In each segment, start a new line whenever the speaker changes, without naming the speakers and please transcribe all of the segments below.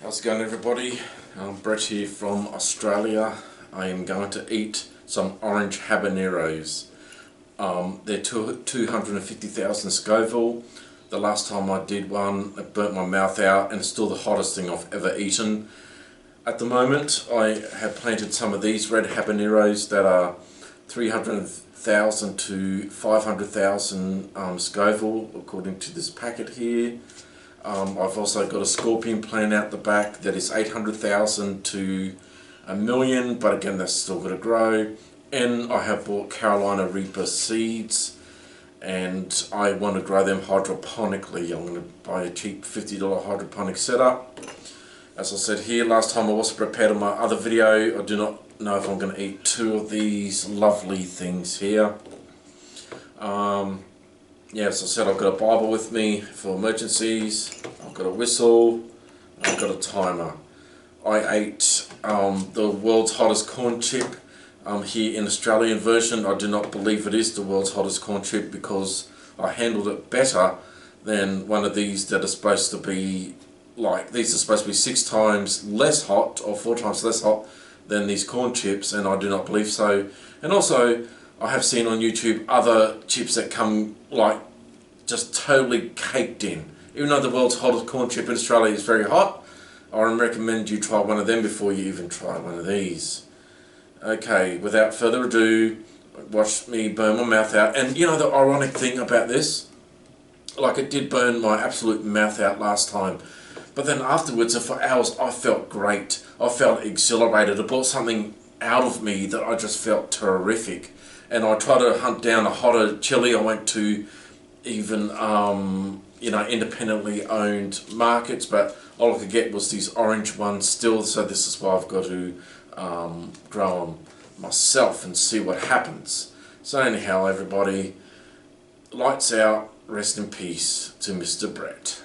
How's it going, everybody? Brett here from Australia. I am going to eat some orange habaneros. They're 250,000 scoville. The last time I did one, it burnt my mouth out, and it's still the hottest thing I've ever eaten. At the moment, I have planted some of these red habaneros that are 300,000 to 500,000 scoville, according to this packet here. I've also got a scorpion plant out the back that is 800,000 to a million, but again that's still got to grow. And I have bought Carolina Reaper seeds, and I want to grow them hydroponically. I'm going to buy a cheap $50 hydroponic setup. As I said here, last time I was prepared on my other video, I do not know if I'm going to eat two of these lovely things here. Yeah, as I said, I've got a Bible with me for emergencies, I've got a whistle, I've got a timer. I ate the world's hottest corn chip here in Australian version. I do not believe it is the world's hottest corn chip because I handled it better than one of these that are supposed to be, like, these are supposed to be 6 times less hot or 4 times less hot than these corn chips, and I do not believe so. And also, I have seen on YouTube other chips that come like just totally caked in. Even though the world's hottest corn chip in Australia is very hot, I recommend you try one of them before you even try one of these. Okay, without further ado, watch me burn my mouth out. And you know the ironic thing about this? Like, it did burn my absolute mouth out last time, but then afterwards, for hours, I felt great. I felt exhilarated. It brought something out of me that I just felt terrific. And I tried to hunt down a hotter chili. I went to even independently owned markets, but all I could get was these orange ones still. So this is why I've got to grow them myself and see what happens. So anyhow, everybody, lights out. Rest in peace to Mr. Brett.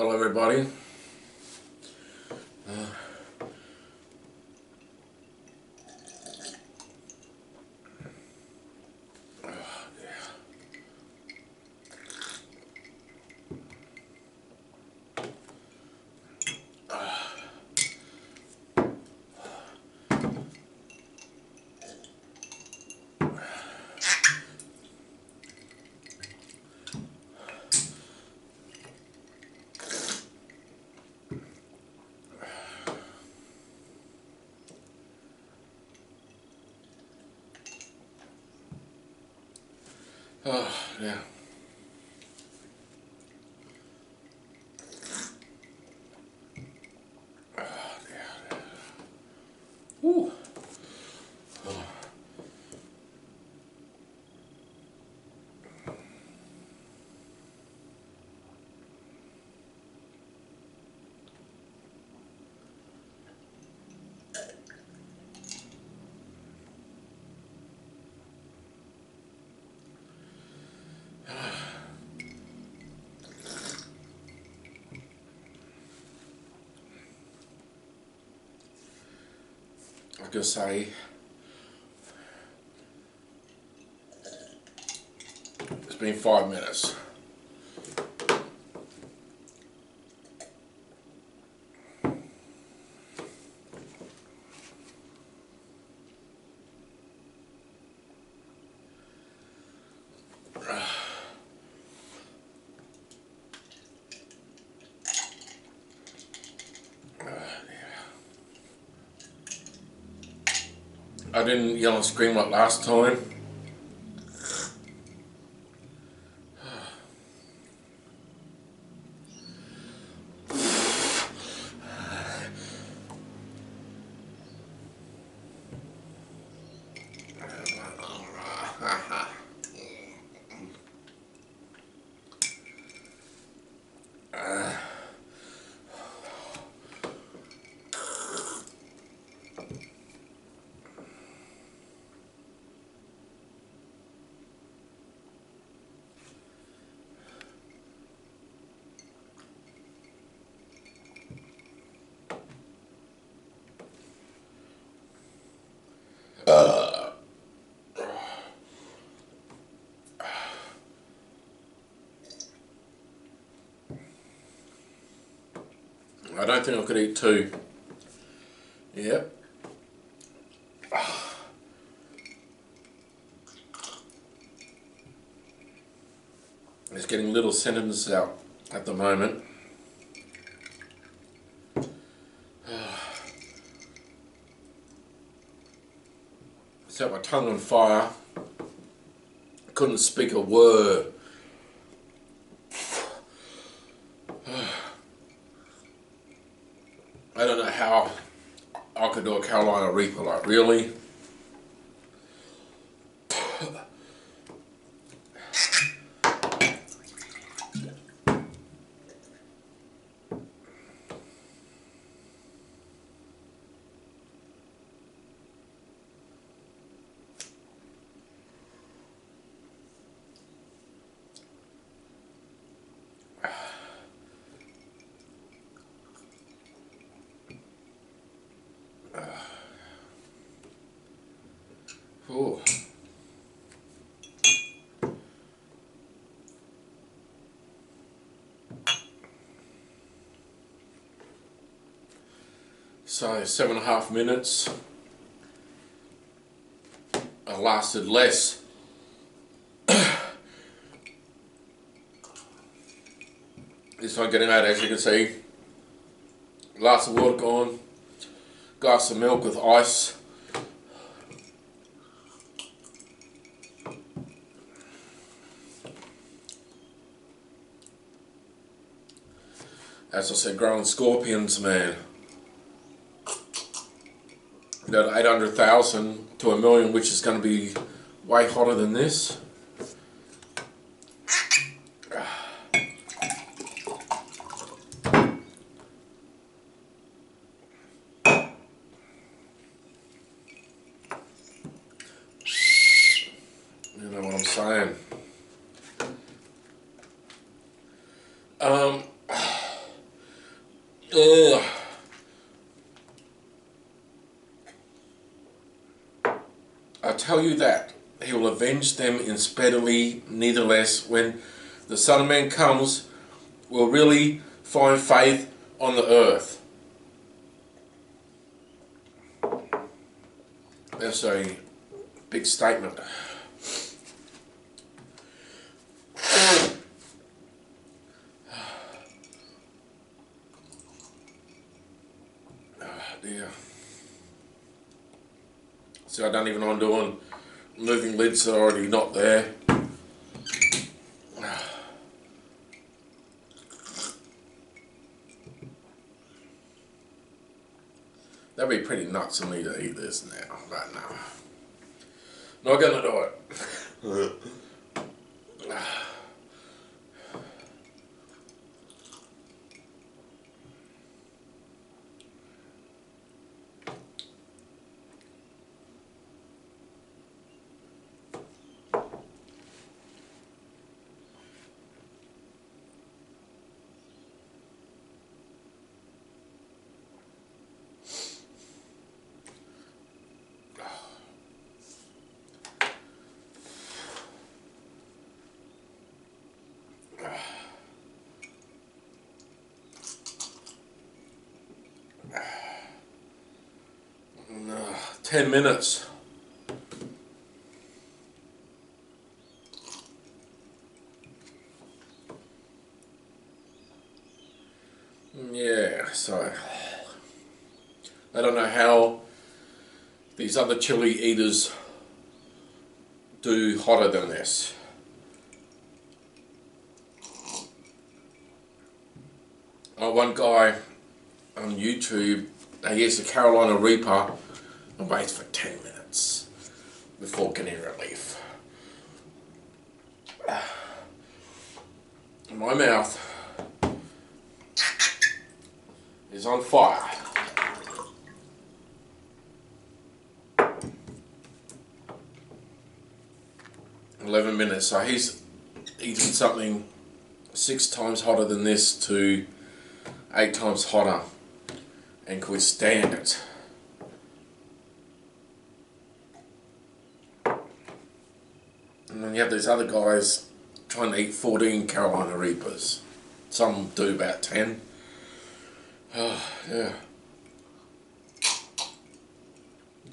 Well, everybody, oh, yeah. Woo. I was gonna say, it's been 5 minutes. I didn't yell and scream like last time. I don't think I could eat 2. Yep. It's getting little sentences out at the moment. Set my tongue on fire. Couldn't speak a word. I don't know how I could do a Carolina Reaper, like, really? Oh. So 7.5 minutes. I lasted less. This one getting out, as you can see. Glass of water gone. Glass of milk with ice. As I said, growing scorpions, man. You got 800,000 to 1 million, which is going to be way hotter than this. You know what I'm saying? Ugh. I tell you that he will avenge them in speedily, nevertheless, when the Son of Man comes, will really find faith on the earth. That's a big statement. Dear. See, I don't even know I'm doing moving lids that are already not there. That'd be pretty nuts of me to eat this now, right now. Not gonna do it. No, 10 minutes. Yeah, so I don't know how these other chili eaters do hotter than this. One guy on YouTube, he gets a Carolina Reaper and waits for 10 minutes before getting relief. My mouth is on fire. "11 minutes, so he's eaten something 6 times hotter than this to 8 times hotter and could withstand it. And then you have these other guys trying to eat 14 Carolina Reapers. Some do about 10. Oh, yeah.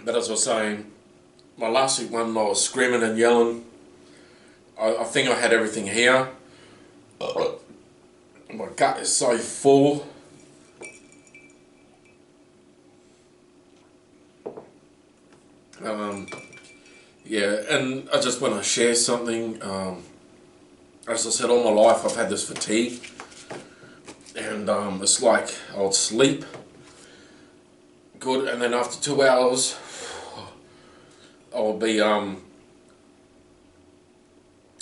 But as I was saying, my last week one I was screaming and yelling. I think I had everything here. My gut is so full. Yeah, and I just want to share something. As I said, all my life I've had this fatigue, and it's like I would sleep good, and then after 2 hours I would be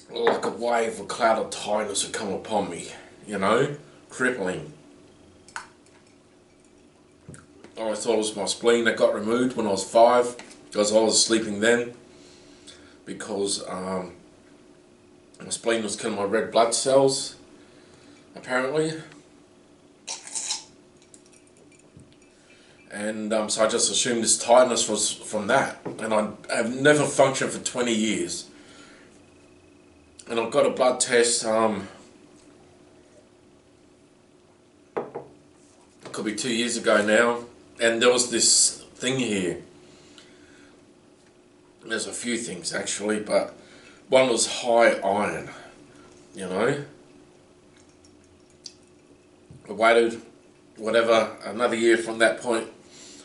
like a wave, a cloud of tiredness would come upon me, you know, crippling. I thought it was my spleen that got removed when I was 5, because I was sleeping then, because my spleen was killing my red blood cells, apparently. And so I just assumed this tiredness was from that, and I've never functioned for 20 years. And I've got a blood test, could be 2 years ago now, and there was this thing here. There's a few things actually, but one was high iron, you know. I waited, whatever, another year from that point.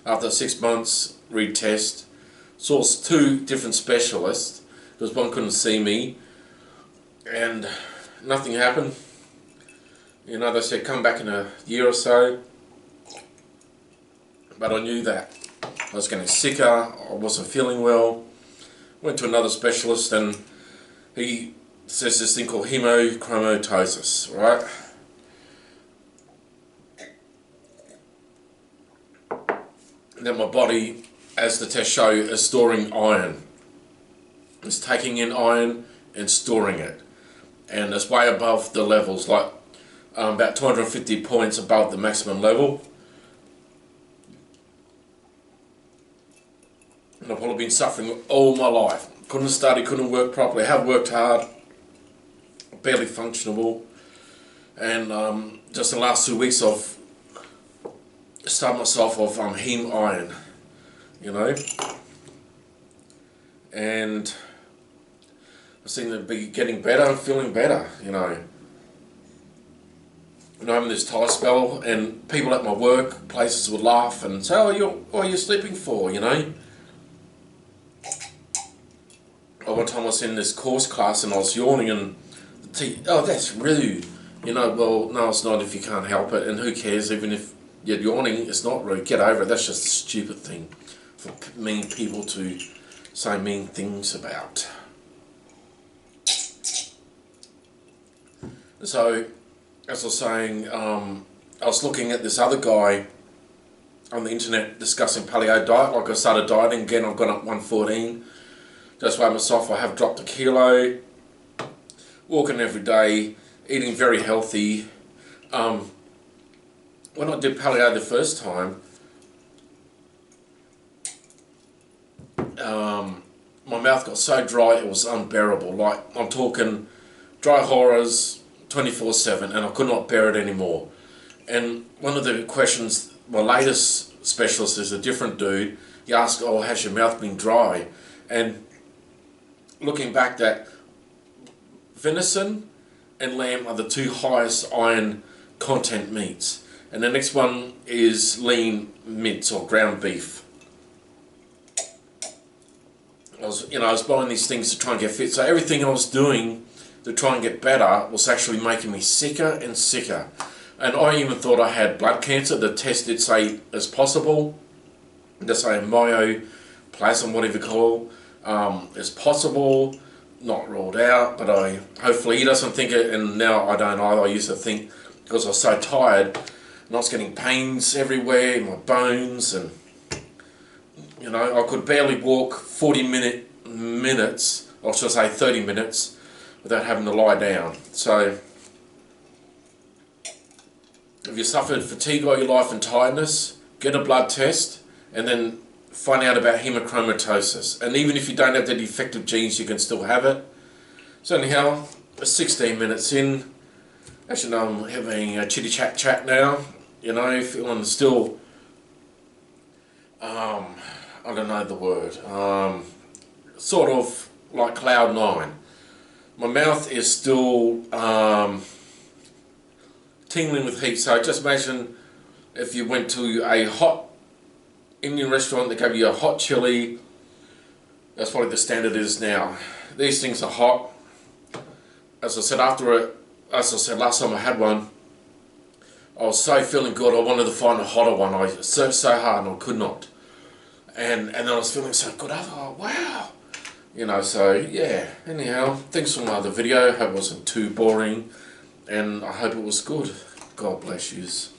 After 6 months, retest, saw 2 different specialists, because one couldn't see me, and nothing happened. You know, they said come back in a year or so, but I knew that I was getting sicker, I wasn't feeling well. Went to another specialist, and he says this thing called hemochromatosis, right? That my body, as the tests show, is storing iron. It's taking in iron and storing it, and it's way above the levels. Like about 250 points above the maximum level. And I've probably been suffering all my life. Couldn't study, couldn't work properly, have worked hard, barely functionable. And just the last 2 weeks I've started myself off heme iron, you know. And I seem to be getting better and feeling better, you know. And I'm having this tight spell, and people at my work places would laugh and say, what are you sleeping for, you know? One time I was in this course class and I was yawning, and the teacher, oh, that's rude. You know, well, no, it's not if you can't help it, and who cares, even if you're yawning, it's not rude, get over it, that's just a stupid thing for mean people to say mean things about. So, as I was saying, I was looking at this other guy on the internet discussing paleo diet. Like, I started dieting again, I've gone up 114. Just weighed myself, I have dropped a kilo. Walking every day, eating very healthy. When I did paleo the first time, my mouth got so dry it was unbearable. Like, I'm talking dry horrors 24/7, and I could not bear it anymore. And one of the questions, my latest specialist is a different dude. He asked, oh, has your mouth been dry? And looking back, that venison and lamb are the two highest iron content meats, and the next one is lean mince or ground beef. I was buying these things to try and get fit, so everything I was doing to try and get better was actually making me sicker and sicker. And I even thought I had blood cancer. The test did say it's possible. They say myoplasma, whatever you call, it's possible, not ruled out, but hopefully he doesn't think it, and now I don't either. I used to think, because I was so tired, and I was getting pains everywhere in my bones, and you know, I could barely walk 40 minutes, or should I say 30 minutes, without having to lie down. So, if you suffered fatigue all your life and tiredness, get a blood test, and then find out about hemochromatosis. And even if you don't have the defective genes, you can still have it. So anyhow, 16 minutes in. Actually, no, I'm having a chitty chat now. You know, feeling still, I don't know the word, sort of like cloud nine. My mouth is still tingling with heat. So just imagine if you went to a hot Indian restaurant, they gave you a hot chili. That's probably the standard is now. These things are hot. As I said, last time I had one, I was so feeling good, I wanted to find a hotter one. I searched so hard and I could not. And then I was feeling so good, I thought, oh, wow. You know, so yeah, anyhow, thanks for my other video. Hope it wasn't too boring, and I hope it was good. God bless yous.